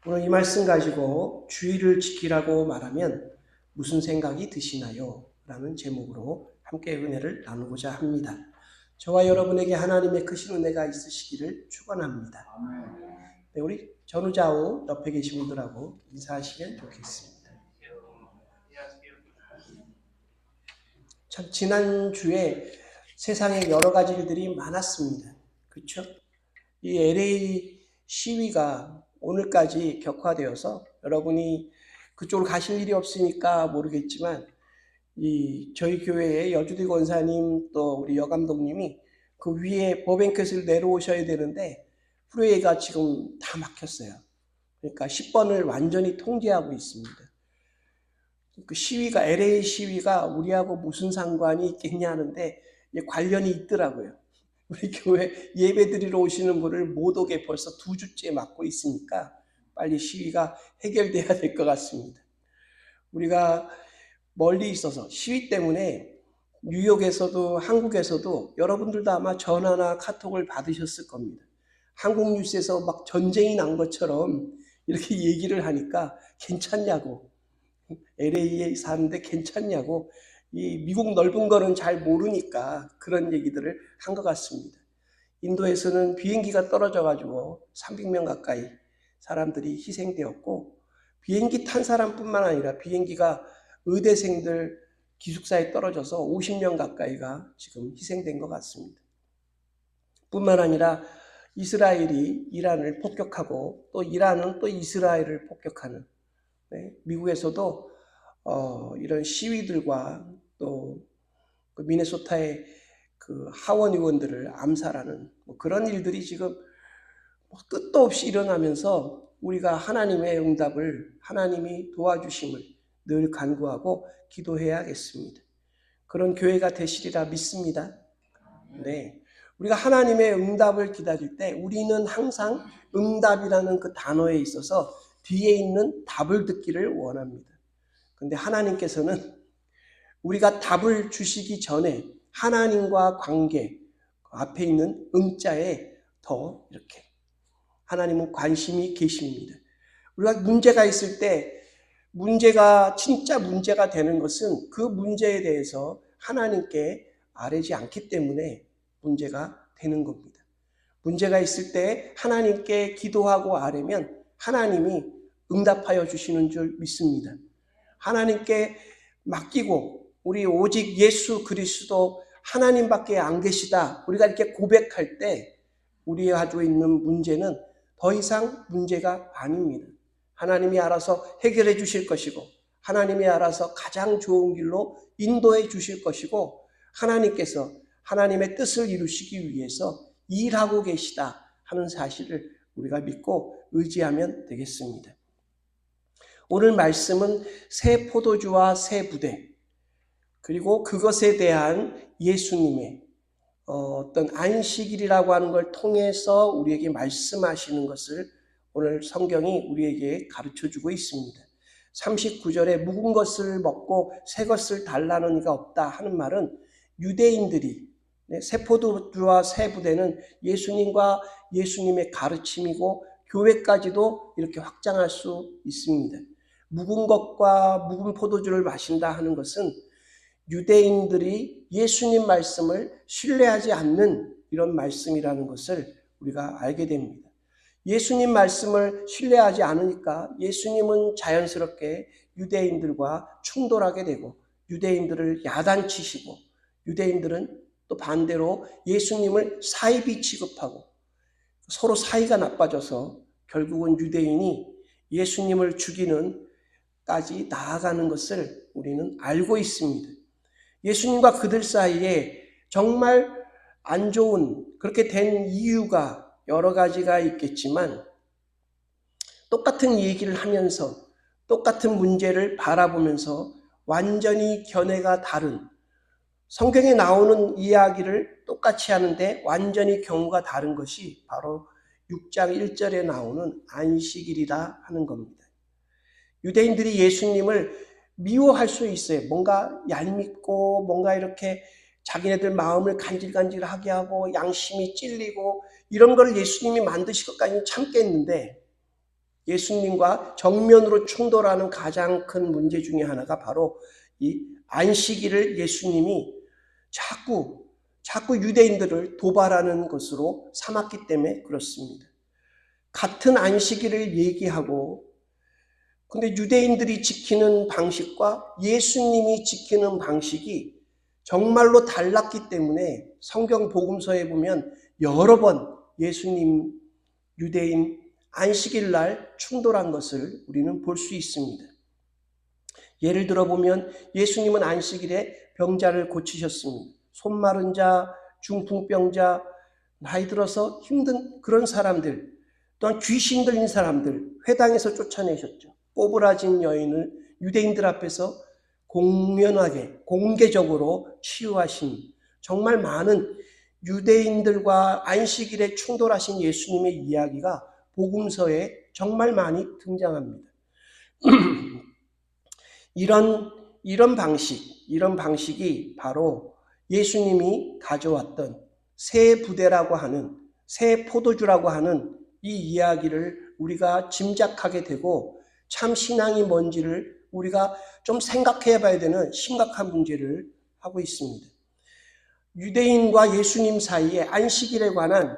오늘 이 말씀 가지고 주의를 지키라고 말하면 무슨 생각이 드시나요? 라는 제목으로 함께 은혜를 나누고자 합니다. 저와 여러분에게 하나님의 크신 은혜가 있으시기를 축원합니다. 네, 우리 전후좌우 옆에 계신 분들하고 인사하시면 좋겠습니다. 참 지난주에 세상에 여러 가지 일들이 많았습니다. 그렇죠? 이 LA 시위가 오늘까지 격화되어서 여러분이 그쪽으로 가실 일이 없으니까 모르겠지만 저희 교회의 여주디 권사님 또 우리 여감독님이 그 위에 버뱅켓을 내려오셔야 되는데 프리웨이가 지금 다 막혔어요. 그러니까 10번을 완전히 통제하고 있습니다. 그 시위가 LA 시위가 우리하고 무슨 상관이 있겠냐 하는데 관련이 있더라고요. 우리 교회 예배 드리러 오시는 분을 못 오게 벌써 2주째 막고 있으니까 빨리 시위가 해결돼야 될 것 같습니다. 우리가 멀리 있어서 시위 때문에 뉴욕에서도 한국에서도 여러분들도 아마 전화나 카톡을 받으셨을 겁니다. 한국 뉴스에서 막 전쟁이 난 것처럼 이렇게 얘기를 하니까 괜찮냐고, LA에 사는데 괜찮냐고, 이 미국 넓은 거는 잘 모르니까 그런 얘기들을 한 것 같습니다. 인도에서는 비행기가 떨어져가지고 300명 가까이 사람들이 희생되었고, 비행기 탄 사람뿐만 아니라 비행기가 의대생들 기숙사에 떨어져서 50명 가까이가 지금 희생된 것 같습니다. 뿐만 아니라 이스라엘이 이란을 폭격하고 또 이란은 또 이스라엘을 폭격하는, 미국에서도 이런 시위들과 또 그 미네소타의 그 하원 의원들을 암살하는 그런 일들이 지금 끝도 없이 일어나면서 우리가 하나님의 응답을, 하나님이 도와주심을 늘 간구하고 기도해야겠습니다. 그런 교회가 되시리라 믿습니다. 네, 우리가 하나님의 응답을 기다릴 때 우리는 항상 응답이라는 그 단어에 있어서 뒤에 있는 답을 듣기를 원합니다. 근데 하나님께서는 우리가 답을 주시기 전에 하나님과 관계, 앞에 있는 응자에 더 이렇게 하나님은 관심이 계십니다. 우리가 문제가 있을 때 문제가 진짜 문제가 되는 것은 그 문제에 대해서 하나님께 아뢰지 않기 때문에 문제가 되는 겁니다. 문제가 있을 때 하나님께 기도하고 아뢰면 하나님이 응답하여 주시는 줄 믿습니다. 하나님께 맡기고 우리 오직 예수 그리스도 하나님밖에 안 계시다, 우리가 이렇게 고백할 때 우리 가지고 있는 문제는 더 이상 문제가 아닙니다. 하나님이 알아서 해결해 주실 것이고 하나님이 알아서 가장 좋은 길로 인도해 주실 것이고 하나님께서 하나님의 뜻을 이루시기 위해서 일하고 계시다 하는 사실을 우리가 믿고 의지하면 되겠습니다. 오늘 말씀은 새 포도주와 새 부대, 그리고 그것에 대한 예수님의 어떤 안식일이라고 하는 걸 통해서 우리에게 말씀하시는 것을 오늘 성경이 우리에게 가르쳐주고 있습니다. 39절에 묵은 것을 먹고 새 것을 달라는 이가 없다 하는 말은 유대인들이, 새 포도주와 새 부대는 예수님과 예수님의 가르침이고 교회까지도 이렇게 확장할 수 있습니다. 묵은 것과 묵은 포도주를 마신다 하는 것은 유대인들이 예수님 말씀을 신뢰하지 않는 이런 말씀이라는 것을 우리가 알게 됩니다. 예수님 말씀을 신뢰하지 않으니까 예수님은 자연스럽게 유대인들과 충돌하게 되고 유대인들을 야단치시고 유대인들은 또 반대로 예수님을 사이비 취급하고 서로 사이가 나빠져서 결국은 유대인이 예수님을 죽이는 까지 나아가는 것을 우리는 알고 있습니다. 예수님과 그들 사이에 정말 안 좋은 그렇게 된 이유가 여러 가지가 있겠지만 똑같은 얘기를 하면서 똑같은 문제를 바라보면서 완전히 견해가 다른, 성경에 나오는 이야기를 똑같이 하는데 완전히 경우가 다른 것이 바로 6장 1절에 나오는 안식일이라 하는 겁니다. 유대인들이 예수님을 미워할 수 있어요. 뭔가 얄밉고 뭔가 이렇게 자기네들 마음을 간질간질하게 하고 양심이 찔리고 이런 걸 예수님이 만드실 것까지는 참겠는데 예수님과 정면으로 충돌하는 가장 큰 문제 중에 하나가 바로 이 안식일을 예수님이 자꾸 유대인들을 도발하는 것으로 삼았기 때문에 그렇습니다. 같은 안식일을 얘기하고 근데 유대인들이 지키는 방식과 예수님이 지키는 방식이 정말로 달랐기 때문에 성경 복음서에 보면 여러 번 예수님, 유대인 안식일 날 충돌한 것을 우리는 볼 수 있습니다. 예를 들어 보면 예수님은 안식일에 병자를 고치셨습니다. 손 마른 자, 중풍병자, 나이 들어서 힘든 그런 사람들, 또한 귀신 들린 사람들 회당에서 쫓아내셨죠. 꼬부라진 여인을 유대인들 앞에서 공면하게 공개적으로 치유하신 정말 많은 유대인들과 안식일에 충돌하신 예수님의 이야기가 복음서에 정말 많이 등장합니다. 이런 방식이 바로 예수님이 가져왔던 새 부대라고 하는 새 포도주라고 하는 이 이야기를 우리가 짐작하게 되고 참 신앙이 뭔지를 우리가 좀 생각해 봐야 되는 심각한 문제를 하고 있습니다. 유대인과 예수님 사이에 안식일에 관한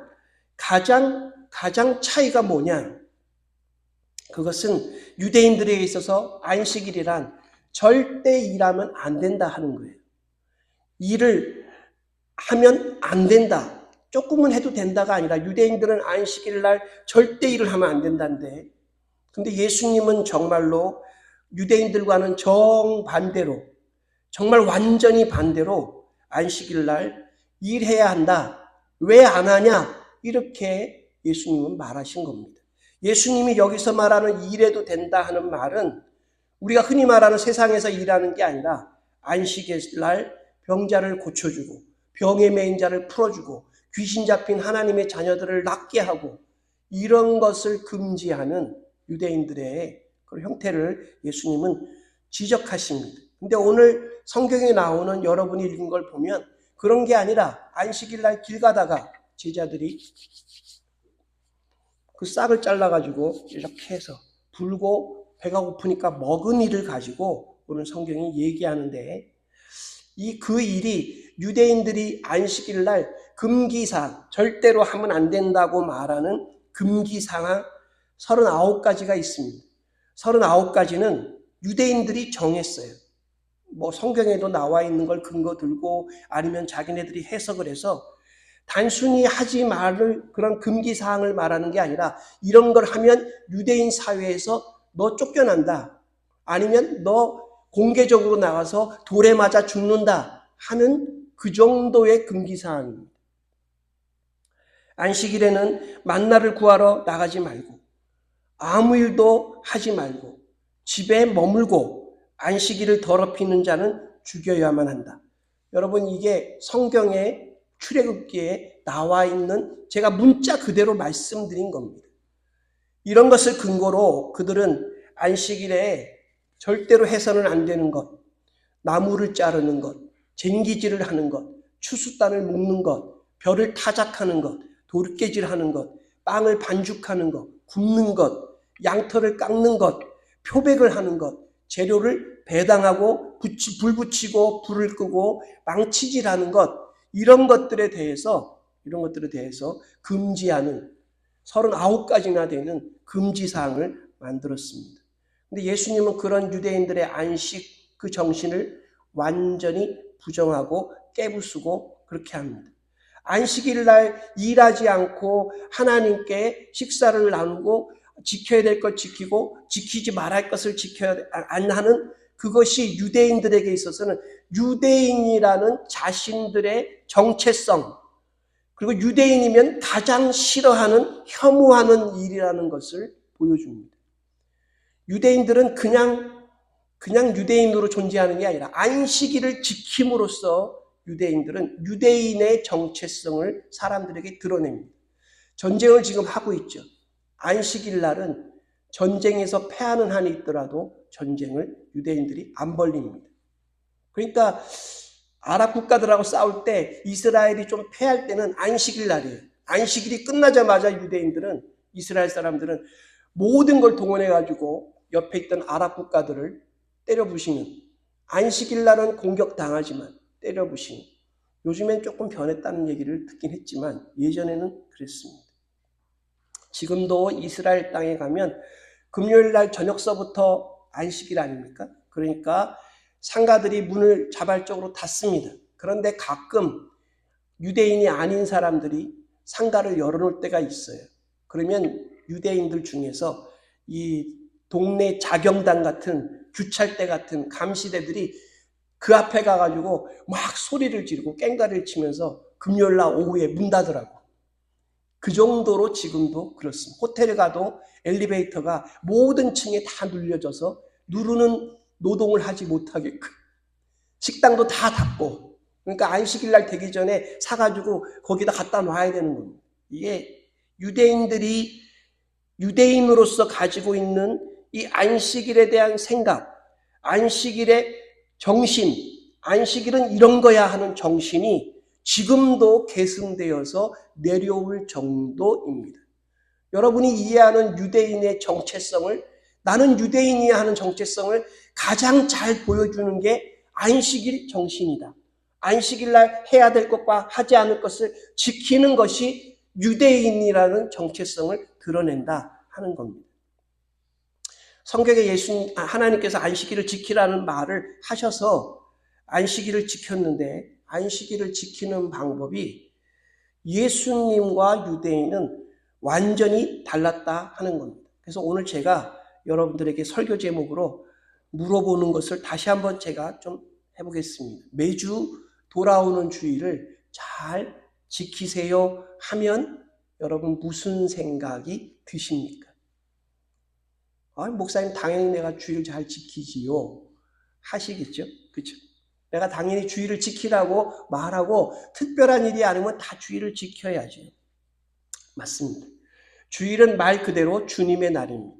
가장 차이가 뭐냐? 그것은 유대인들에 있어서 안식일이란 절대 일하면 안 된다 하는 거예요. 일을 하면 안 된다. 조금은 해도 된다가 아니라 유대인들은 안식일 날 절대 일을 하면 안 된다는데 근데 예수님은 정말로 유대인들과는 정반대로 정말 완전히 반대로 안식일 날 일해야 한다. 왜 안 하냐? 이렇게 예수님은 말하신 겁니다. 예수님이 여기서 말하는 일해도 된다 하는 말은 우리가 흔히 말하는 세상에서 일하는 게 아니라 안식일 날 병자를 고쳐주고 병에 매인 자를 풀어주고 귀신 잡힌 하나님의 자녀들을 낫게 하고 이런 것을 금지하는 유대인들의 그런 형태를 예수님은 지적하십니다. 근데 오늘 성경에 나오는 여러분이 읽은 걸 보면 그런 게 아니라 안식일 날 길 가다가 제자들이 그 싹을 잘라가지고 이렇게 해서 불고 배가 고프니까 먹은 일을 가지고 오늘 성경이 얘기하는데 그 일이 유대인들이 안식일 날 금기사항, 절대로 하면 안 된다고 말하는 금기사항 39가지가 있습니다. 39가지는 유대인들이 정했어요. 뭐 성경에도 나와 있는 걸 근거 들고 아니면 자기네들이 해석을 해서 단순히 하지 말을 그런 금기사항을 말하는 게 아니라 이런 걸 하면 유대인 사회에서 너 쫓겨난다. 아니면 너 공개적으로 나가서 돌에 맞아 죽는다 하는 그 정도의 금기사항입니다. 안식일에는 만나를 구하러 나가지 말고 아무 일도 하지 말고 집에 머물고 안식일을 더럽히는 자는 죽여야만 한다. 여러분 이게 성경의 출애굽기에 나와 있는 제가 문자 그대로 말씀드린 겁니다. 이런 것을 근거로 그들은 안식일에 절대로 해서는 안 되는 것, 나무를 자르는 것, 쟁기질을 하는 것, 추수단을 묶는 것, 벼를 타작하는 것, 돌깨질하는 것, 빵을 반죽하는 것, 굽는 것, 양털을 깎는 것, 표백을 하는 것, 재료를 배당하고 불 붙이고 불을 끄고 망치질하는 것, 이런 것들에 대해서 금지하는 39가지나 되는 금지사항을 만들었습니다. 근데 예수님은 그런 유대인들의 안식 그 정신을 완전히 부정하고 깨부수고 그렇게 합니다. 안식일 날 일하지 않고 하나님께 식사를 나누고 지켜야 될 것 지키고 지키지 말할 것을 지켜야 안 하는 그것이 유대인들에게 있어서는 유대인이라는 자신들의 정체성 그리고 유대인이면 가장 싫어하는 혐오하는 일이라는 것을 보여줍니다. 유대인들은 그냥 유대인으로 존재하는 게 아니라 안식일을 지킴으로써 유대인들은 유대인의 정체성을 사람들에게 드러냅니다. 전쟁을 지금 하고 있죠. 안식일 날은 전쟁에서 패하는 한이 있더라도 전쟁을 유대인들이 안 벌립니다. 그러니까 아랍 국가들하고 싸울 때 이스라엘이 좀 패할 때는 안식일 날이에요. 안식일이 끝나자마자 유대인들은 이스라엘 사람들은 모든 걸 동원해가지고 옆에 있던 아랍 국가들을 때려부시는, 안식일 날은 공격당하지만 때려부시는, 요즘엔 조금 변했다는 얘기를 듣긴 했지만 예전에는 그랬습니다. 지금도 이스라엘 땅에 가면 금요일 날 저녁서부터 안식일 아닙니까? 그러니까 상가들이 문을 자발적으로 닫습니다. 그런데 가끔 유대인이 아닌 사람들이 상가를 열어놓을 때가 있어요. 그러면 유대인들 중에서 이 동네 자경단 같은 규찰대 같은 감시대들이 그 앞에 가가지고 막 소리를 지르고 깽가리를 치면서 금요일날 오후에 문 닫으라고. 그 정도로 지금도 그렇습니다. 호텔에 가도 엘리베이터가 모든 층에 다 눌려져서 누르는 노동을 하지 못하게끔, 식당도 다 닫고, 그러니까 안식일 날 되기 전에 사가지고 거기다 갖다 놔야 되는 겁니다. 이게 유대인들이 유대인으로서 가지고 있는 이 안식일에 대한 생각, 안식일의 정신, 안식일은 이런 거야 하는 정신이 지금도 계승되어서 내려올 정도입니다. 여러분이 이해하는 유대인의 정체성을, 나는 유대인이야 하는 정체성을 가장 잘 보여주는 게 안식일 정신이다. 안식일 날 해야 될 것과 하지 않을 것을 지키는 것이 유대인이라는 정체성을 드러낸다 하는 겁니다. 성경에 하나님께서 안식일을 지키라는 말을 하셔서 안식일을 지켰는데, 안식일을 지키는 방법이 예수님과 유대인은 완전히 달랐다 하는 겁니다. 그래서 오늘 제가 여러분들에게 설교 제목으로 물어보는 것을 다시 한번 제가 좀 해보겠습니다. 매주 돌아오는 주일을 잘 지키세요 하면 여러분 무슨 생각이 드십니까? 목사님 당연히 내가 주일 잘 지키지요 하시겠죠? 그렇죠? 내가 당연히 주일을 지키라고 말하고 특별한 일이 아니면 다 주일을 지켜야죠. 맞습니다. 주일은 말 그대로 주님의 날입니다.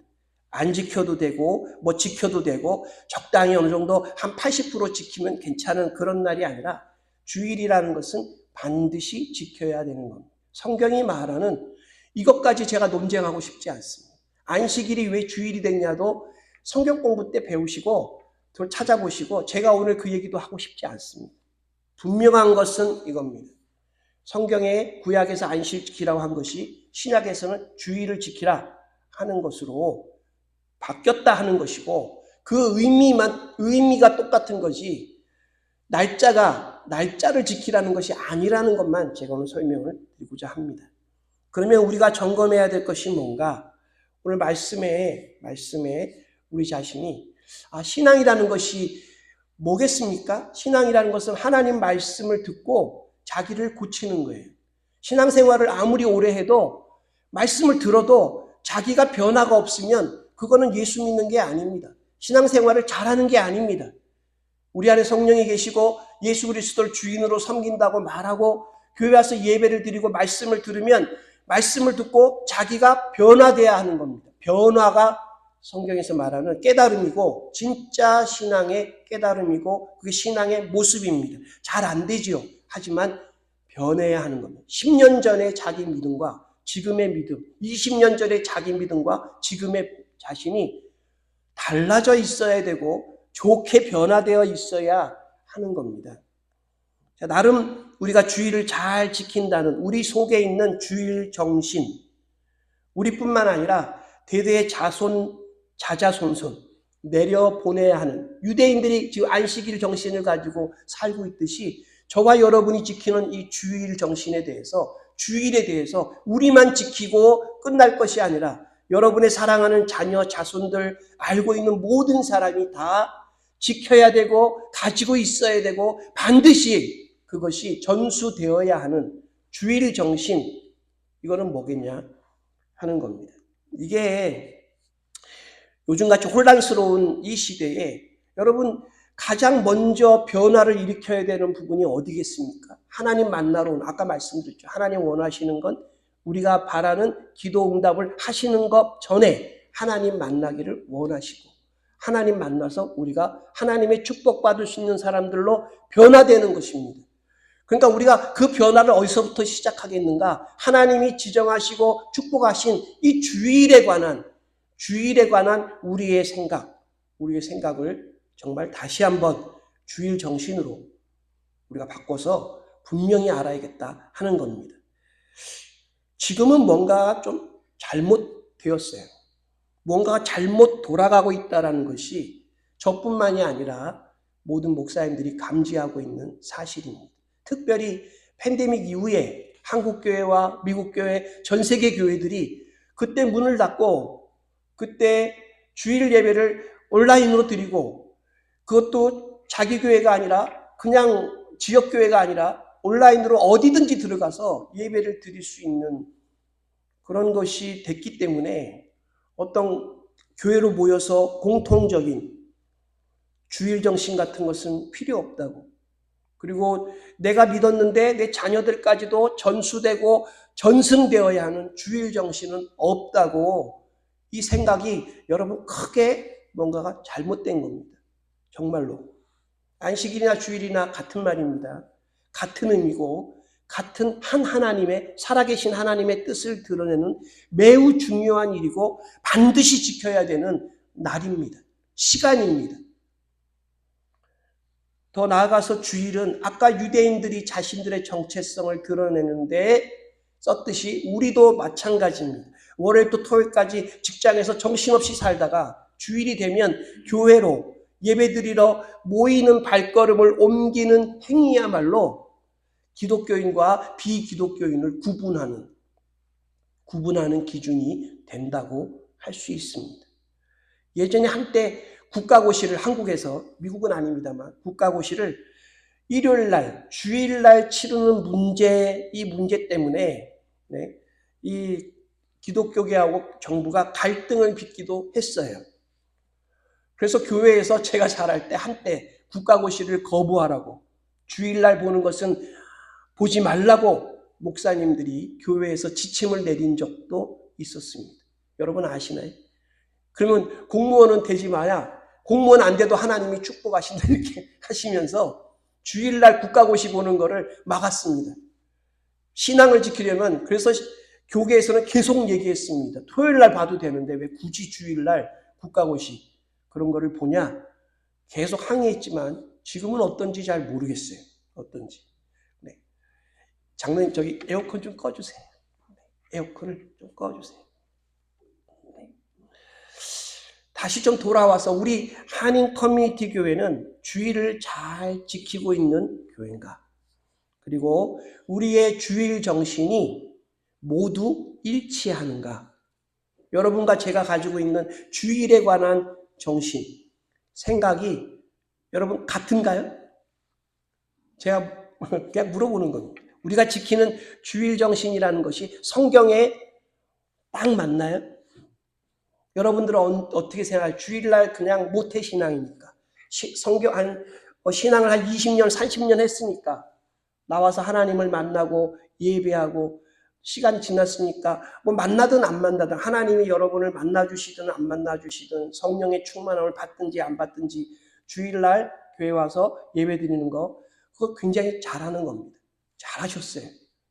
안 지켜도 되고 뭐 지켜도 되고 적당히 어느 정도 한 80% 지키면 괜찮은 그런 날이 아니라 주일이라는 것은 반드시 지켜야 되는 겁니다. 성경이 말하는 이것까지 제가 논쟁하고 싶지 않습니다. 안식일이 왜 주일이 됐냐도 성경 공부 때 배우시고 찾아보시고 제가 오늘 그 얘기도 하고 싶지 않습니다. 분명한 것은 이겁니다. 성경에 구약에서 안식일 지키라고 한 것이 신약에서는 주일을 지키라 하는 것으로 바뀌었다 하는 것이고, 그 의미가 똑같은 것이 날짜를 지키라는 것이 아니라는 것만 제가 오늘 설명을 드리고자 합니다. 그러면 우리가 점검해야 될 것이 뭔가? 오늘 말씀에 우리 자신이 신앙이라는 것이 뭐겠습니까? 신앙이라는 것은 하나님 말씀을 듣고 자기를 고치는 거예요. 신앙생활을 아무리 오래 해도 말씀을 들어도 자기가 변화가 없으면 그거는 예수 믿는 게 아닙니다. 신앙생활을 잘하는 게 아닙니다. 우리 안에 성령이 계시고 예수 그리스도를 주인으로 섬긴다고 말하고 교회 와서 예배를 드리고 말씀을 들으면 말씀을 듣고 자기가 변화돼야 하는 겁니다. 변화가 성경에서 말하는 깨달음이고 진짜 신앙의 깨달음이고 그게 신앙의 모습입니다. 잘 안 되지요. 하지만 변해야 하는 겁니다. 10년 전의 자기 믿음과 지금의 믿음, 20년 전의 자기 믿음과 지금의 자신이 달라져 있어야 되고 좋게 변화되어 있어야 하는 겁니다. 자, 나름 우리가 주일을 잘 지킨다는 우리 속에 있는 주일 정신, 우리뿐만 아니라 대대의 자자손손 내려보내야 하는 유대인들이 지금 안식일 정신을 가지고 살고 있듯이 저와 여러분이 지키는 이 주일 정신에 대해서, 주일에 대해서 우리만 지키고 끝날 것이 아니라 여러분의 사랑하는 자녀, 자손들, 알고 있는 모든 사람이 다 지켜야 되고 가지고 있어야 되고 반드시 그것이 전수되어야 하는 주일 정신, 이거는 뭐겠냐 하는 겁니다. 이게 요즘같이 혼란스러운 이 시대에 여러분 가장 먼저 변화를 일으켜야 되는 부분이 어디겠습니까? 하나님 만나러 온, 아까 말씀드렸죠. 하나님 원하시는 건 우리가 바라는 기도 응답을 하시는 것 전에 하나님 만나기를 원하시고, 하나님 만나서 우리가 하나님의 축복받을 수 있는 사람들로 변화되는 것입니다. 그러니까 우리가 그 변화를 어디서부터 시작하겠는가? 하나님이 지정하시고 축복하신 이 주일에 관한 주일에 관한 우리의 생각을 정말 다시 한번 주일 정신으로 우리가 바꿔서 분명히 알아야겠다 하는 겁니다. 지금은 뭔가 좀 잘못되었어요. 뭔가가 잘못 돌아가고 있다는 것이 저뿐만이 아니라 모든 목사님들이 감지하고 있는 사실입니다. 특별히 팬데믹 이후에 한국 교회와 미국 교회, 전 세계 교회들이 그때 문을 닫고 그때 주일 예배를 온라인으로 드리고, 그것도 자기 교회가 아니라 그냥 지역 교회가 아니라 온라인으로 어디든지 들어가서 예배를 드릴 수 있는 그런 것이 됐기 때문에 어떤 교회로 모여서 공통적인 주일 정신 같은 것은 필요 없다고, 그리고 내가 믿었는데 내 자녀들까지도 전수되고 전승되어야 하는 주일 정신은 없다고, 이 생각이 여러분 크게 뭔가가 잘못된 겁니다. 정말로. 안식일이나 주일이나 같은 말입니다. 같은 의미고 같은 한 하나님의, 살아계신 하나님의 뜻을 드러내는 매우 중요한 일이고 반드시 지켜야 되는 날입니다. 시간입니다. 더 나아가서 주일은 아까 유대인들이 자신들의 정체성을 드러내는데 썼듯이 우리도 마찬가지입니다. 월요일부터 토요일까지 직장에서 정신없이 살다가 주일이 되면 교회로 예배드리러 모이는 발걸음을 옮기는 행위야말로 기독교인과 비기독교인을 구분하는 기준이 된다고 할 수 있습니다. 예전에 한때 국가고시를 한국에서, 미국은 아닙니다만 국가고시를 일요일날, 주일날 치르는 이 문제 때문에 이 기독교계하고 정부가 갈등을 빚기도 했어요. 그래서 교회에서 제가 잘할 때 한때 국가고시를 거부하라고, 주일날 보는 것은 보지 말라고 목사님들이 교회에서 지침을 내린 적도 있었습니다. 여러분 아시나요? 그러면 공무원은 되지 마야, 공무원 안 돼도 하나님이 축복하신다 이렇게 하시면서 주일날 국가고시 보는 거를 막았습니다. 신앙을 지키려면, 그래서 교계에서는 계속 얘기했습니다. 토요일날 봐도 되는데 왜 굳이 주일날 국가고시 그런 거를 보냐, 계속 항의했지만 지금은 어떤지 잘 모르겠어요. 어떤지. 네. 장로님 저기 에어컨 좀 꺼주세요. 에어컨을 좀 꺼주세요. 네. 다시 좀 돌아와서 우리 한인 커뮤니티 교회는 주일을 잘 지키고 있는 교회인가? 그리고 우리의 주일 정신이 모두 일치하는가? 여러분과 제가 가지고 있는 주일에 관한 정신, 생각이 여러분 같은가요? 제가 그냥 물어보는 겁니다. 우리가 지키는 주일 정신이라는 것이 성경에 딱 맞나요? 여러분들은 어떻게 생각해요? 주일날 그냥 모태신앙이니까, 신앙을 한 20년, 30년 했으니까, 나와서 하나님을 만나고 예배하고 시간이 지났으니까 뭐 만나든 안 만나든, 하나님이 여러분을 만나주시든 안 만나주시든, 성령의 충만함을 받든지 안 받든지 주일날 교회 와서 예배 드리는 거, 그거 굉장히 잘하는 겁니다. 잘하셨어요.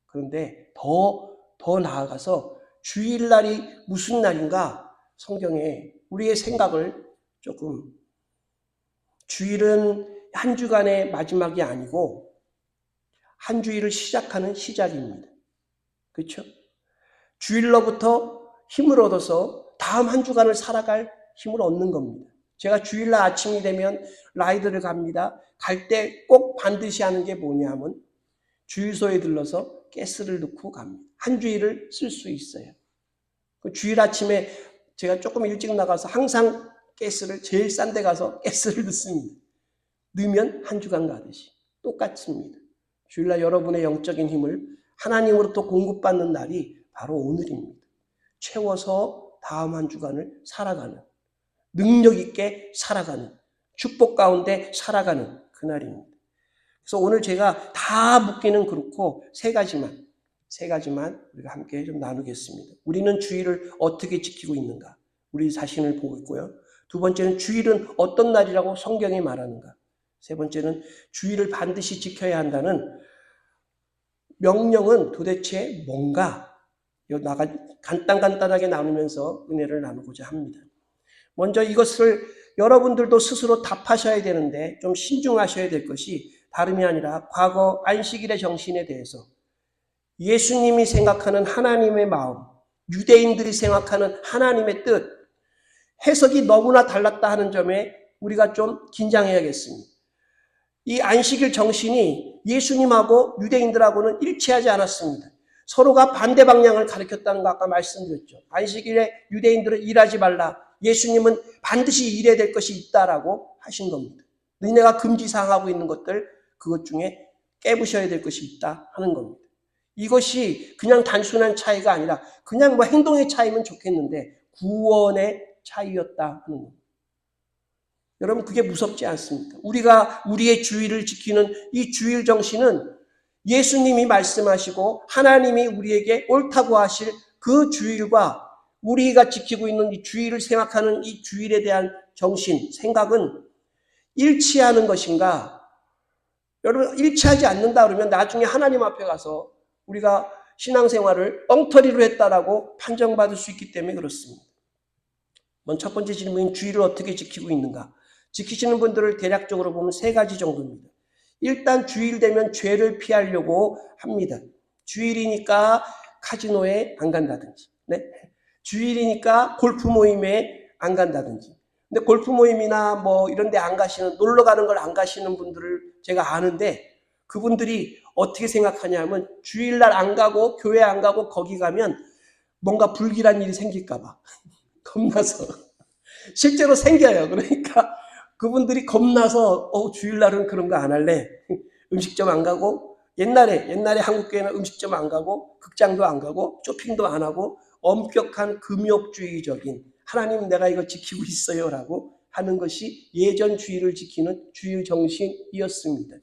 그런데 더 나아가서 주일날이 무슨 날인가, 성경에 우리의 생각을 조금, 주일은 한 주간의 마지막이 아니고 한 주일을 시작하는 시작입니다. 그렇죠? 주일로부터 힘을 얻어서 다음 한 주간을 살아갈 힘을 얻는 겁니다. 제가 주일날 아침이 되면 라이드를 갑니다. 갈 때 꼭 반드시 하는 게 뭐냐 하면 주유소에 들러서 가스를 넣고 갑니다. 한 주일을 쓸 수 있어요. 그 주일 아침에 제가 조금 일찍 나가서 항상 가스를 제일 싼 데 가서 가스를 넣습니다. 넣으면 한 주간 가듯이 똑같습니다. 주일날 여러분의 영적인 힘을 하나님으로부터 공급받는 날이 바로 오늘입니다. 채워서 다음 한 주간을 살아가는, 능력 있게 살아가는, 축복 가운데 살아가는 그날입니다. 그래서 오늘 제가 다 묻기는 그렇고 세 가지만 우리가 함께 좀 나누겠습니다. 우리는 주일을 어떻게 지키고 있는가? 우리 자신을 보고 있고요. 두 번째는 주일은 어떤 날이라고 성경이 말하는가? 세 번째는 주일을 반드시 지켜야 한다는 명령은 도대체 뭔가? 간단하게 나누면서 은혜를 나누고자 합니다. 먼저 이것을 여러분들도 스스로 답하셔야 되는데 좀 신중하셔야 될 것이 다름이 아니라 과거 안식일의 정신에 대해서 예수님이 생각하는 하나님의 마음, 유대인들이 생각하는 하나님의 뜻, 해석이 너무나 달랐다 하는 점에 우리가 좀 긴장해야겠습니다. 이 안식일 정신이 예수님하고 유대인들하고는 일치하지 않았습니다. 서로가 반대 방향을 가리켰다는 거 아까 말씀드렸죠. 안식일에 유대인들은 일하지 말라. 예수님은 반드시 일해야 될 것이 있다라고 하신 겁니다. 너희네가 금지사항하고 있는 것들 그것 중에 깨부셔야 될 것이 있다 하는 겁니다. 이것이 그냥 단순한 차이가 아니라 그냥 행동의 차이면 좋겠는데 구원의 차이였다 하는 겁니다. 여러분 그게 무섭지 않습니까? 우리가 우리의 주일을 지키는 이 주일 정신은 예수님이 말씀하시고 하나님이 우리에게 옳다고 하실 그 주일과 우리가 지키고 있는 이 주일을 생각하는 이 주일에 대한 정신, 생각은 일치하는 것인가? 여러분 일치하지 않는다 그러면 나중에 하나님 앞에 가서 우리가 신앙생활을 엉터리로 했다라고 판정받을 수 있기 때문에 그렇습니다. 먼저 첫 번째 질문은 주일을 어떻게 지키고 있는가? 지키시는 분들을 대략적으로 보면 세 가지 정도입니다. 일단 주일 되면 죄를 피하려고 합니다. 주일이니까 카지노에 안 간다든지, 네? 주일이니까 골프 모임에 안 간다든지. 근데 골프 모임이나 이런 데 안 가시는, 놀러 가는 걸 안 가시는 분들을 제가 아는데 그분들이 어떻게 생각하냐면 주일날 안 가고 교회 안 가고 거기 가면 뭔가 불길한 일이 생길까 봐 겁나서 실제로 생겨요. 그러니까 그분들이 겁나서 주일날은 그런 거 안 할래. 음식점 안 가고 옛날에 한국교회는 음식점 안 가고 극장도 안 가고 쇼핑도 안 하고 엄격한 금욕주의적인 하나님 내가 이거 지키고 있어요 라고 하는 것이 예전 주일을 지키는 주일 정신이었습니다.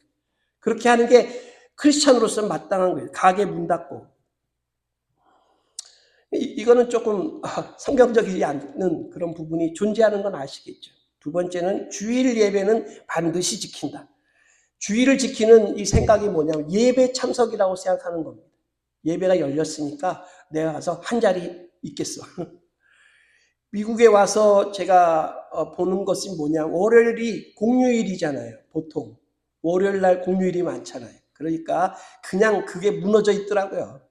그렇게 하는 게 크리스찬으로서는 마땅한 거예요. 가게 문 닫고. 이거는 조금 성경적이지 않는 그런 부분이 존재하는 건 아시겠죠. 두 번째는 주일 예배는 반드시 지킨다. 주일을 지키는 이 생각이 뭐냐면 예배 참석이라고 생각하는 겁니다. 예배가 열렸으니까 내가 가서 한 자리 있겠어. 미국에 와서 제가 보는 것이 뭐냐, 월요일이 공휴일이잖아요. 보통 월요일날 공휴일이 많잖아요. 그러니까 그냥 그게 무너져 있더라고요.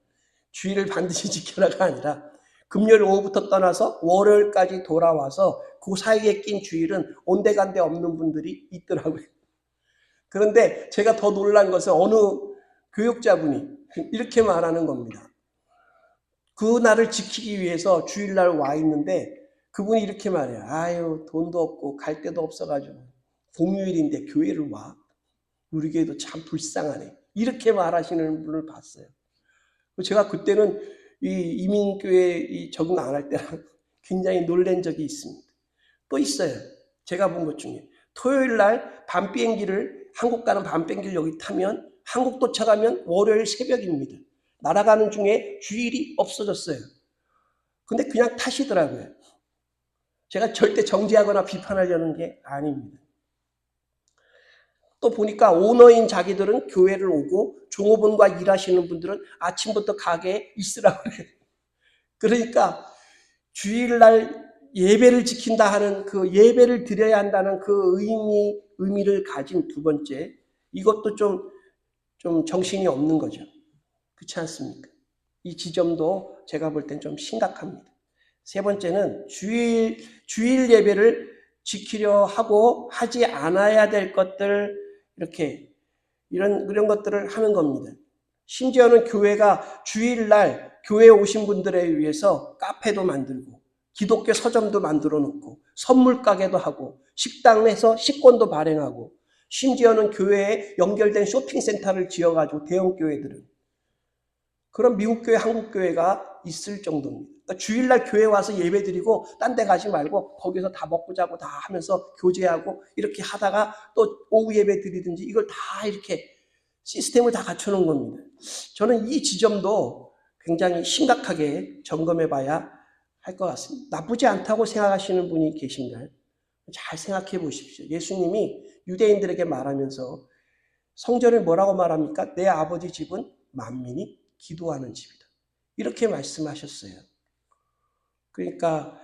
주일을 반드시 지켜라가 아니라 금요일 오후부터 떠나서 월요일까지 돌아와서 그 사이에 낀 주일은 온데간데 없는 분들이 있더라고요. 그런데 제가 더 놀란 것은 어느 교육자분이 이렇게 말하는 겁니다. 그 날을 지키기 위해서 주일날 와 있는데 그분이 이렇게 말해요. 아유, 돈도 없고 갈 데도 없어가지고 공휴일인데 교회를 와? 우리 교회도 참 불쌍하네. 이렇게 말하시는 분을 봤어요. 제가 그때는 이 이민교회 적응 안 할 때랑 굉장히 놀란 적이 있습니다. 또 있어요. 제가 본 것 중에 토요일 날 밤 비행기를 한국 가는 밤 비행기를 여기 타면 한국 도착하면 월요일 새벽입니다. 날아가는 중에 주일이 없어졌어요. 근데 그냥 타시더라고요. 제가 절대 정죄하거나 비판하려는 게 아닙니다. 또 보니까 오너인 자기들은 교회를 오고 종업원과 일하시는 분들은 아침부터 가게에 있으라고 그래요. 그러니까 주일날 예배를 지킨다 하는 그 예배를 드려야 한다는 그 의미를 가진 두 번째, 이것도 좀 정신이 없는 거죠. 그렇지 않습니까? 이 지점도 제가 볼 땐 좀 심각합니다. 세 번째는 주일 예배를 지키려 하고 하지 않아야 될 것들, 이렇게 이런 것들을 하는 겁니다. 심지어는 교회가 주일날 교회에 오신 분들에 위해서 카페도 만들고 기독교 서점도 만들어 놓고 선물 가게도 하고 식당에서 식권도 발행하고 심지어는 교회에 연결된 쇼핑센터를 지어가지고 대형 교회들은 그런 미국 교회, 한국 교회가 있을 정도입니다. 그러니까 주일날 교회 와서 예배 드리고 딴 데 가지 말고 거기서 다 먹고 자고 다 하면서 교제하고 이렇게 하다가 또 오후 예배 드리든지 이걸 다 이렇게 시스템을 다 갖춰놓은 겁니다. 저는 이 지점도 굉장히 심각하게 점검해 봐야 할 것 같습니다. 나쁘지 않다고 생각하시는 분이 계신가요? 잘 생각해 보십시오. 예수님이 유대인들에게 말하면서 성전을 뭐라고 말합니까? 내 아버지 집은 만민이 기도하는 집이다. 이렇게 말씀하셨어요. 그러니까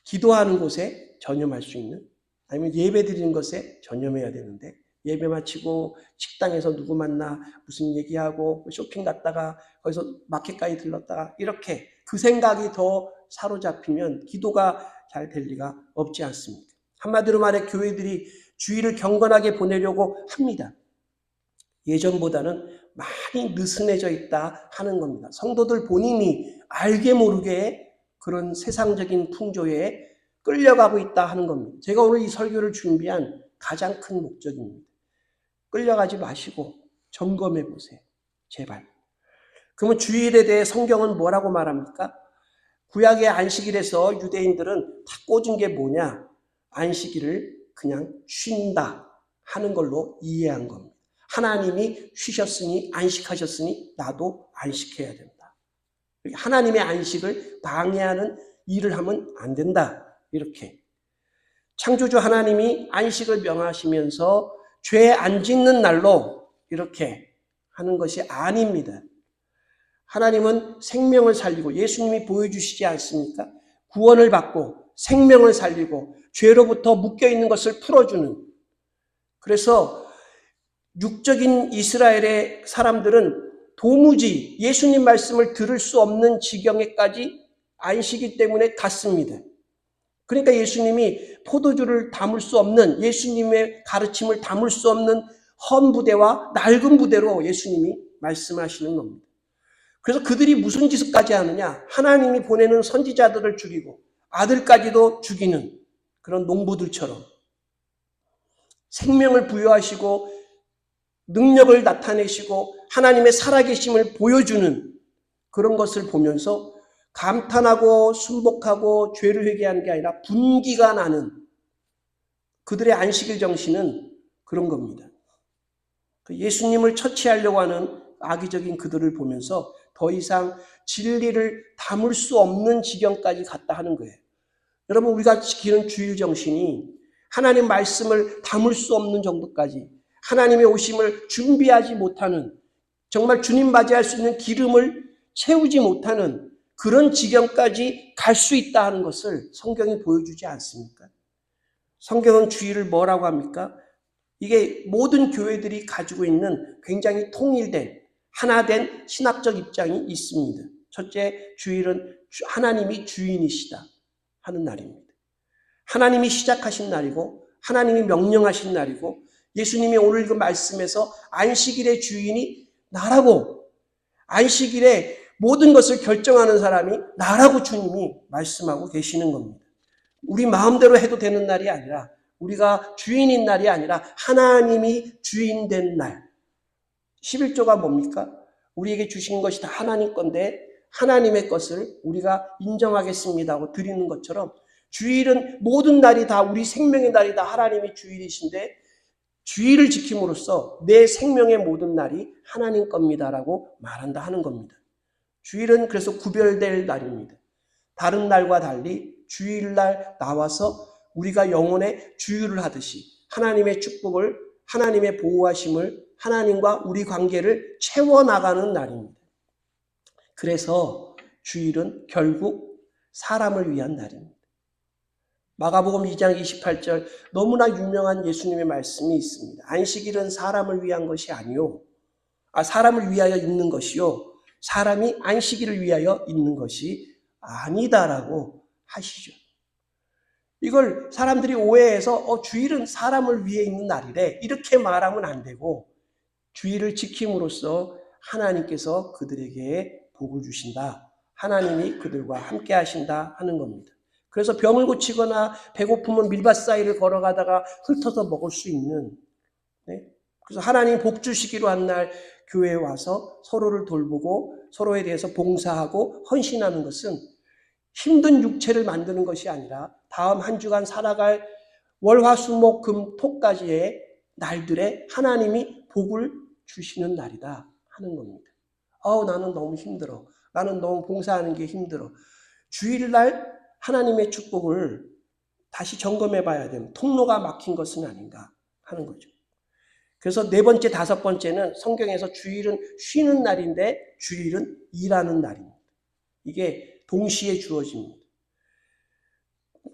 기도하는 곳에 전념할 수 있는, 아니면 예배 드리는 것에 전념해야 되는데, 예배 마치고 식당에서 누구 만나 무슨 얘기하고 쇼핑 갔다가 거기서 마켓까지 들렀다가 이렇게 그 생각이 더 사로잡히면 기도가 잘 될 리가 없지 않습니까? 한마디로 말해 교회들이 주일을 경건하게 보내려고 합니다. 예전보다는 많이 느슨해져 있다 하는 겁니다. 성도들 본인이 알게 모르게 그런 세상적인 풍조에 끌려가고 있다 하는 겁니다. 제가 오늘 이 설교를 준비한 가장 큰 목적입니다. 끌려가지 마시고 점검해 보세요. 제발. 그러면 주일에 대해 성경은 뭐라고 말합니까? 구약의 안식일에서 유대인들은 다 꽂은 게 뭐냐? 안식일을 그냥 쉰다 하는 걸로 이해한 겁니다. 하나님이 쉬셨으니 안식하셨으니 나도 안식해야 된다. 하나님의 안식을 방해하는 일을 하면 안 된다. 이렇게. 창조주 하나님이 안식을 명하시면서 죄 안 짓는 날로 이렇게 하는 것이 아닙니다. 하나님은 생명을 살리고 예수님이 보여주시지 않습니까? 구원을 받고 생명을 살리고 죄로부터 묶여있는 것을 풀어주는, 그래서 육적인 이스라엘의 사람들은 도무지 예수님 말씀을 들을 수 없는 지경에까지 안식이 때문에 갔습니다. 그러니까 예수님이 포도주를 담을 수 없는, 예수님의 가르침을 담을 수 없는 험 부대와 낡은 부대로 예수님이 말씀하시는 겁니다. 그래서 그들이 무슨 짓을까지 하느냐? 하나님이 보내는 선지자들을 죽이고 아들까지도 죽이는 그런 농부들처럼 생명을 부여하시고 능력을 나타내시고 하나님의 살아계심을 보여주는 그런 것을 보면서 감탄하고 순복하고 죄를 회개하는 게 아니라 분기가 나는 그들의 안식일 정신은 그런 겁니다. 예수님을 처치하려고 하는 악의적인 그들을 보면서 더 이상 진리를 담을 수 없는 지경까지 갔다 하는 거예요. 여러분, 우리가 지키는 주일 정신이 하나님 말씀을 담을 수 없는 정도까지 하나님의 오심을 준비하지 못하는, 정말 주님 맞이할 수 있는 기름을 채우지 못하는 그런 지경까지 갈 수 있다 하는 것을 성경이 보여주지 않습니까? 성경은 주일을 뭐라고 합니까? 이게 모든 교회들이 가지고 있는 굉장히 통일된, 하나된 신학적 입장이 있습니다. 첫째, 주일은 하나님이 주인이시다 하는 날입니다. 하나님이 시작하신 날이고 하나님이 명령하신 날이고 예수님이 오늘 그 말씀에서 안식일의 주인이 나라고, 안식일에 모든 것을 결정하는 사람이 나라고 주님이 말씀하고 계시는 겁니다. 우리 마음대로 해도 되는 날이 아니라, 우리가 주인인 날이 아니라 하나님이 주인된 날. 11조가 뭡니까? 우리에게 주신 것이 다 하나님 건데 하나님의 것을 우리가 인정하겠습니다 하고 드리는 것처럼 주일은 모든 날이 다 우리 생명의 날이 다 하나님이 주일이신데 주일을 지킴으로써 내 생명의 모든 날이 하나님 겁니다라고 말한다 하는 겁니다. 주일은 그래서 구별될 날입니다. 다른 날과 달리 주일날 나와서 우리가 영혼의 주일을 하듯이 하나님의 축복을, 하나님의 보호하심을, 하나님과 우리 관계를 채워나가는 날입니다. 그래서 주일은 결국 사람을 위한 날입니다. 마가복음 2장 28절 너무나 유명한 예수님의 말씀이 있습니다. 안식일은 사람을 위한 것이 아니요, 사람을 위하여 있는 것이요, 사람이 안식일을 위하여 있는 것이 아니다라고 하시죠. 이걸 사람들이 오해해서 주일은 사람을 위해 있는 날이래 이렇게 말하면 안 되고, 주일을 지킴으로써 하나님께서 그들에게 복을 주신다, 하나님이 그들과 함께 하신다 하는 겁니다. 그래서 병을 고치거나 배고프면 밀밭 사이를 걸어가다가 훑어서 먹을 수 있는, 그래서 하나님 복 주시기로 한 날 교회에 와서 서로를 돌보고 서로에 대해서 봉사하고 헌신하는 것은 힘든 육체를 만드는 것이 아니라 다음 한 주간 살아갈 월화수목금토까지의 날들에 하나님이 복을 주시는 날이다 하는 겁니다. 나는 너무 힘들어. 나는 너무 봉사하는 게 힘들어. 주일날 하나님의 축복을 다시 점검해 봐야 되는 통로가 막힌 것은 아닌가 하는 거죠. 그래서 네 번째, 다섯 번째는 성경에서 주일은 쉬는 날인데 주일은 일하는 날입니다. 이게 동시에 주어집니다.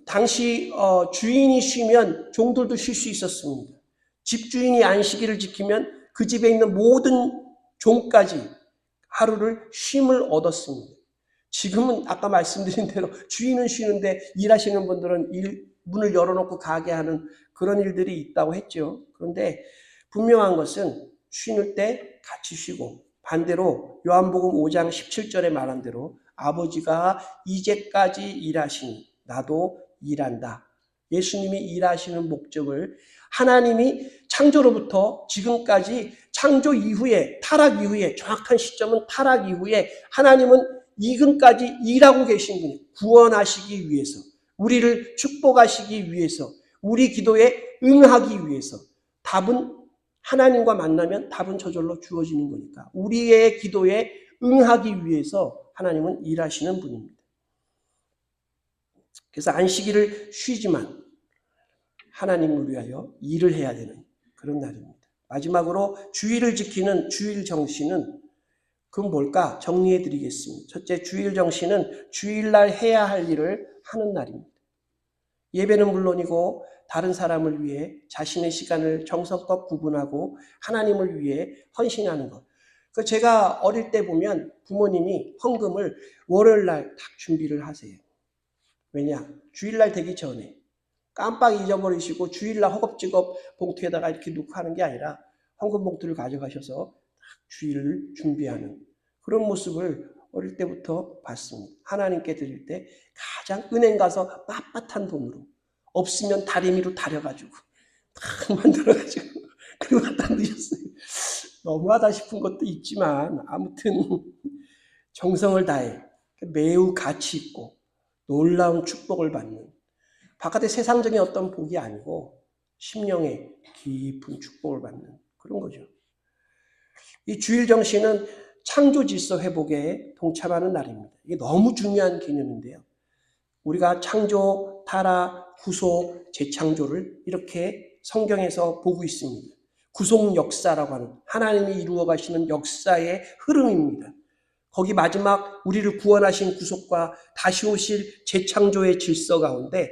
당시 주인이 쉬면 종들도 쉴 수 있었습니다. 집주인이 안식일을 지키면 그 집에 있는 모든 종까지 하루를 쉼을 얻었습니다. 지금은 아까 말씀드린 대로 주인은 쉬는데 일하시는 분들은 문을 열어놓고 가게 하는 그런 일들이 있다고 했죠. 그런데 분명한 것은 쉬는 때 같이 쉬고, 반대로 요한복음 5장 17절에 말한 대로 아버지가 이제까지 일하시니 나도 일한다. 예수님이 일하시는 목적을 하나님이 창조로부터 지금까지 창조 이후에, 타락 이후에, 정확한 시점은 타락 이후에 하나님은 지금까지 일하고 계신 분이, 구원하시기 위해서, 우리를 축복하시기 위해서, 우리 기도에 응하기 위해서. 답은 하나님과 만나면 답은 저절로 주어지는 거니까 우리의 기도에 응하기 위해서 하나님은 일하시는 분입니다. 그래서 안식일을 쉬지만 하나님을 위하여 일을 해야 되는 그런 날입니다. 마지막으로 주일을 지키는 주일 정신은 그건 뭘까? 정리해 드리겠습니다. 첫째, 주일 정신은 주일날 해야 할 일을 하는 날입니다. 예배는 물론이고 다른 사람을 위해 자신의 시간을 정성껏 구분하고 하나님을 위해 헌신하는 것. 제가 어릴 때 보면 부모님이 헌금을 월요일날 딱 준비를 하세요. 왜냐? 주일날 되기 전에 깜빡 잊어버리시고 주일날 허겁지겁 봉투에다가 이렇게 놓고 하는 게 아니라 헌금 봉투를 가져가셔서 주일을 준비하는 그런 모습을 어릴 때부터 봤습니다. 하나님께 드릴 때 가장 은행 가서 빳빳한 돈으로, 없으면 다리미로 다려가지고 딱 만들어가지고 그리고 갖다 넣으셨어요. 너무하다 싶은 것도 있지만 아무튼 정성을 다해 매우 가치 있고 놀라운 축복을 받는, 바깥의 세상적인 어떤 복이 아니고 심령의 깊은 축복을 받는 그런 거죠. 이 주일 정신은 창조 질서 회복에 동참하는 날입니다. 이게 너무 중요한 개념인데요. 우리가 창조, 타락, 구속, 재창조를 이렇게 성경에서 보고 있습니다. 구속 역사라고 하는 하나님이 이루어 가시는 역사의 흐름입니다. 거기 마지막 우리를 구원하신 구속과 다시 오실 재창조의 질서 가운데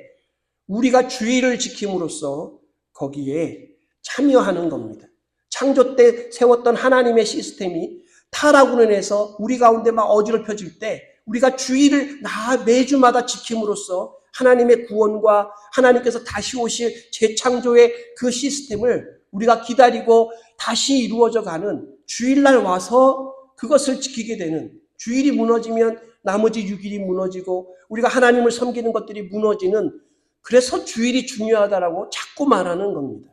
우리가 주일을 지킴으로써 거기에 참여하는 겁니다. 창조 때 세웠던 하나님의 시스템이 타락으로 인해서 우리 가운데 막 어지럽혀질 때 우리가 주일을 매주마다 지킴으로써 하나님의 구원과 하나님께서 다시 오실 재창조의 그 시스템을 우리가 기다리고 다시 이루어져 가는, 주일날 와서 그것을 지키게 되는, 주일이 무너지면 나머지 6일이 무너지고 우리가 하나님을 섬기는 것들이 무너지는, 그래서 주일이 중요하다라고 자꾸 말하는 겁니다.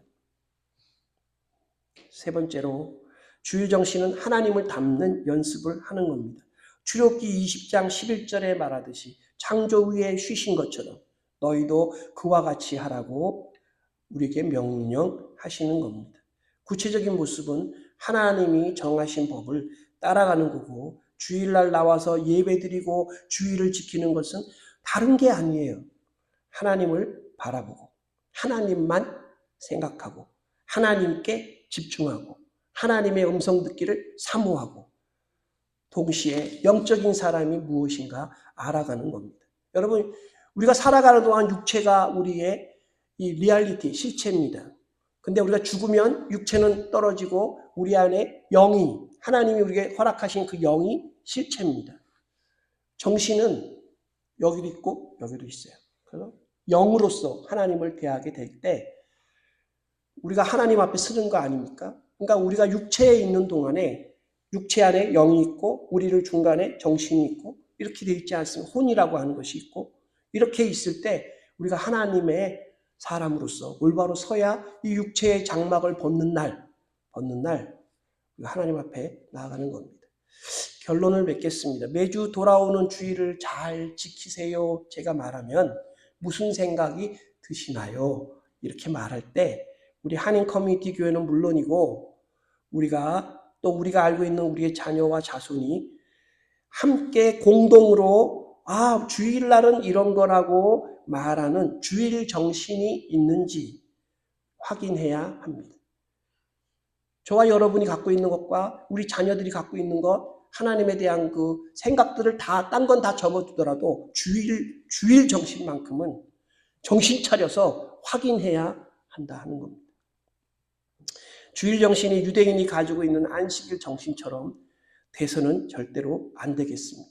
세 번째로 주일 정신은 하나님을 닮는 연습을 하는 겁니다. 출애굽기 20장 11절에 말하듯이 창조 후에 쉬신 것처럼 너희도 그와 같이 하라고 우리에게 명령하시는 겁니다. 구체적인 모습은 하나님이 정하신 법을 따라가는 거고, 주일날 나와서 예배드리고 주일을 지키는 것은 다른 게 아니에요. 하나님을 바라보고 하나님만 생각하고 하나님께 집중하고 하나님의 음성 듣기를 사모하고 동시에 영적인 사람이 무엇인가 알아가는 겁니다. 여러분, 우리가 살아가는 동안 육체가 우리의 이 리얼리티, 실체입니다. 근데 우리가 죽으면 육체는 떨어지고 우리 안에 영이, 하나님이 우리에게 허락하신 그 영이 실체입니다. 정신은 여기도 있고 여기도 있어요. 그래서 영으로서 하나님을 대하게 될 때 우리가 하나님 앞에 서는 거 아닙니까? 그러니까 우리가 육체에 있는 동안에 육체 안에 영이 있고 우리를 중간에 정신이 있고 이렇게 되어 있지 않습니까? 혼이라고 하는 것이 있고 이렇게 있을 때 우리가 하나님의 사람으로서 올바로 서야 이 육체의 장막을 벗는 날 하나님 앞에 나아가는 겁니다. 결론을 맺겠습니다. 매주 돌아오는 주일을 잘 지키세요. 제가 말하면 무슨 생각이 드시나요? 이렇게 말할 때 우리 한인 커뮤니티 교회는 물론이고 우리가 알고 있는 우리의 자녀와 자손이 함께 공동으로 주일날은 이런 거라고 말하는 주일 정신이 있는지 확인해야 합니다. 저와 여러분이 갖고 있는 것과 우리 자녀들이 갖고 있는 것 하나님에 대한 그 생각들을 딴 건 다 접어두더라도 주일 정신만큼은 정신 차려서 확인해야 한다 하는 겁니다. 주일 정신이 유대인이 가지고 있는 안식일 정신처럼 돼서는 절대로 안 되겠습니다.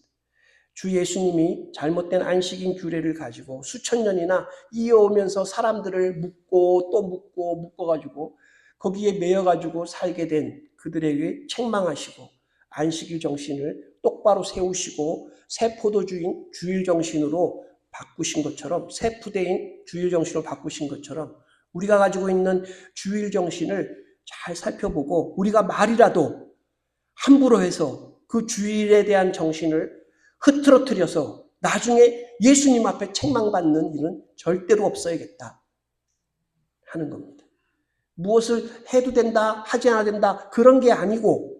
주 예수님이 잘못된 안식인 규례를 가지고 수천 년이나 이어오면서 사람들을 묶고 또 묶어가지고 거기에 매여가지고 살게 된 그들에게 책망하시고 안식일 정신을 똑바로 세우시고 새 포도주인 주일 정신으로 바꾸신 것처럼, 새 푸대인 주일 정신으로 바꾸신 것처럼 우리가 가지고 있는 주일 정신을 잘 살펴보고 우리가 말이라도 함부로 해서 그 주일에 대한 정신을 흐트러뜨려서 나중에 예수님 앞에 책망받는 일은 절대로 없어야겠다 하는 겁니다. 무엇을 해도 된다, 하지 않아도 된다 그런 게 아니고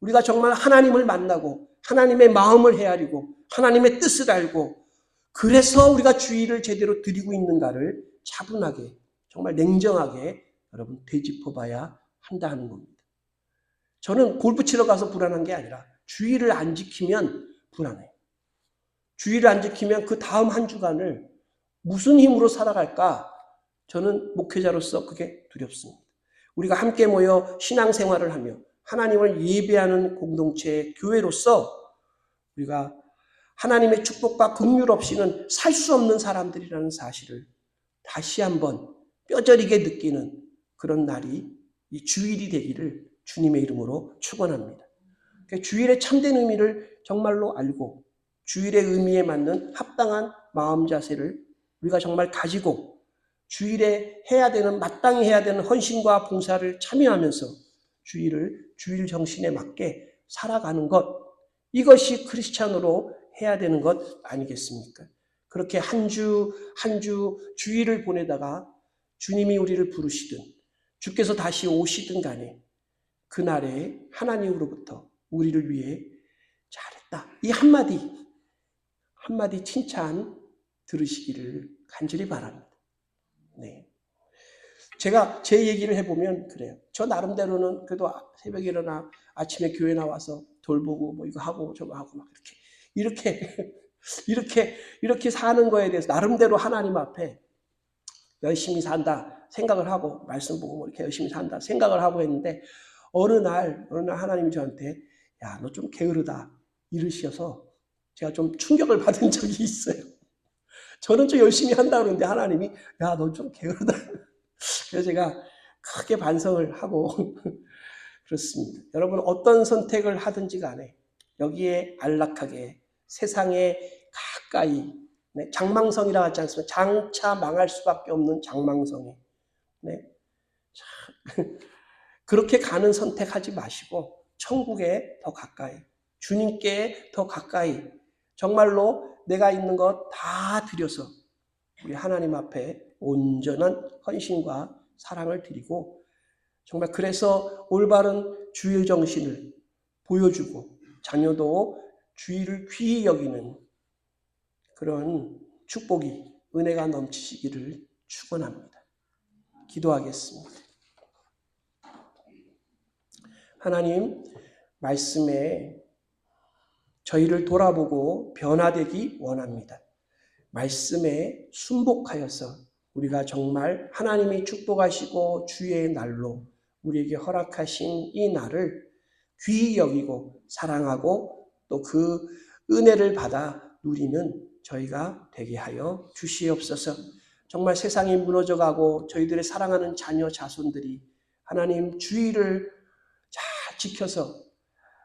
우리가 정말 하나님을 만나고 하나님의 마음을 헤아리고 하나님의 뜻을 알고 그래서 우리가 주일을 제대로 드리고 있는가를 차분하게 정말 냉정하게 여러분 되짚어봐야 한다 하는 겁니다. 저는 골프 치러 가서 불안한 게 아니라 주일을 안 지키면 불안해요. 주일을 안 지키면 그 다음 한 주간을 무슨 힘으로 살아갈까? 저는 목회자로서 그게 두렵습니다. 우리가 함께 모여 신앙생활을 하며 하나님을 예배하는 공동체 교회로서 우리가 하나님의 축복과 긍휼 없이는 살 수 없는 사람들이라는 사실을 다시 한번 뼈저리게 느끼는 그런 날이 이 주일이 되기를 주님의 이름으로 축원합니다. 주일의 참된 의미를 정말로 알고 주일의 의미에 맞는 합당한 마음 자세를 우리가 정말 가지고 주일에 해야 되는 마땅히 해야 되는 헌신과 봉사를 참여하면서 주일 정신에 맞게 살아가는 것, 이것이 크리스찬으로 해야 되는 것 아니겠습니까? 그렇게 한 주 주일을 보내다가 주님이 우리를 부르시든 주께서 다시 오시든 간에 그날에 하나님으로부터 우리를 위해 잘했다, 이 한마디 칭찬 들으시기를 간절히 바랍니다. 네. 제가 제 얘기를 해보면 그래요. 저 나름대로는 그래도 새벽에 일어나 아침에 교회 나와서 돌보고 뭐 이거 하고 저거 하고 막 이렇게 사는 거에 대해서 나름대로 하나님 앞에 열심히 산다 생각을 하고 말씀 보고 이렇게 열심히 산다 생각을 하고 했는데 어느 날 하나님이 저한테 야, 너 좀 게으르다 이러셔서 제가 좀 충격을 받은 적이 있어요. 저는 좀 열심히 한다 그러는데 하나님이 야, 너 좀 게으르다. 그래서 제가 크게 반성을 하고 그렇습니다. 여러분 어떤 선택을 하든지 간에 여기에 안락하게 세상에 가까이 장망성이라 하지 않습니까? 장차 망할 수밖에 없는 장망성에 그렇게 가는 선택하지 마시고 천국에 더 가까이 주님께 더 가까이 정말로 내가 있는 것 다 드려서 우리 하나님 앞에 온전한 헌신과 사랑을 드리고 정말 그래서 올바른 주일 정신을 보여주고 자녀도 주일을 귀히 여기는 그런 축복이 은혜가 넘치시기를 축원합니다. 기도하겠습니다. 하나님 말씀에 저희를 돌아보고 변화되기 원합니다. 말씀에 순복하여서 우리가 정말 하나님이 축복하시고 주의 날로 우리에게 허락하신 이 날을 귀히 여기고 사랑하고 또 그 은혜를 받아 누리는 저희가 되게 하여 주시옵소서. 정말 세상이 무너져가고 저희들의 사랑하는 자녀 자손들이 하나님 주의를 잘 지켜서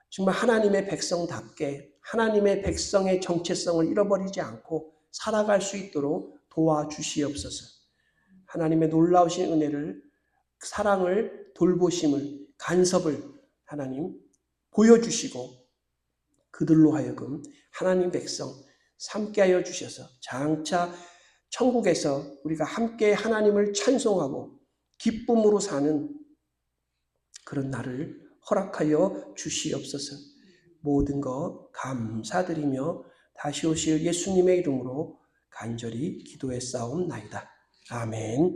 정말 하나님의 백성답게 하나님의 백성의 정체성을 잃어버리지 않고 살아갈 수 있도록 도와주시옵소서. 하나님의 놀라우신 은혜를 사랑을 돌보심을 간섭을 하나님 보여주시고 그들로 하여금 하나님 백성 삼게 하여 주셔서 장차 천국에서 우리가 함께 하나님을 찬송하고 기쁨으로 사는 그런 날을 허락하여 주시옵소서. 모든 것 감사드리며 다시 오실 예수님의 이름으로 간절히 기도했사옵나이다. 아멘.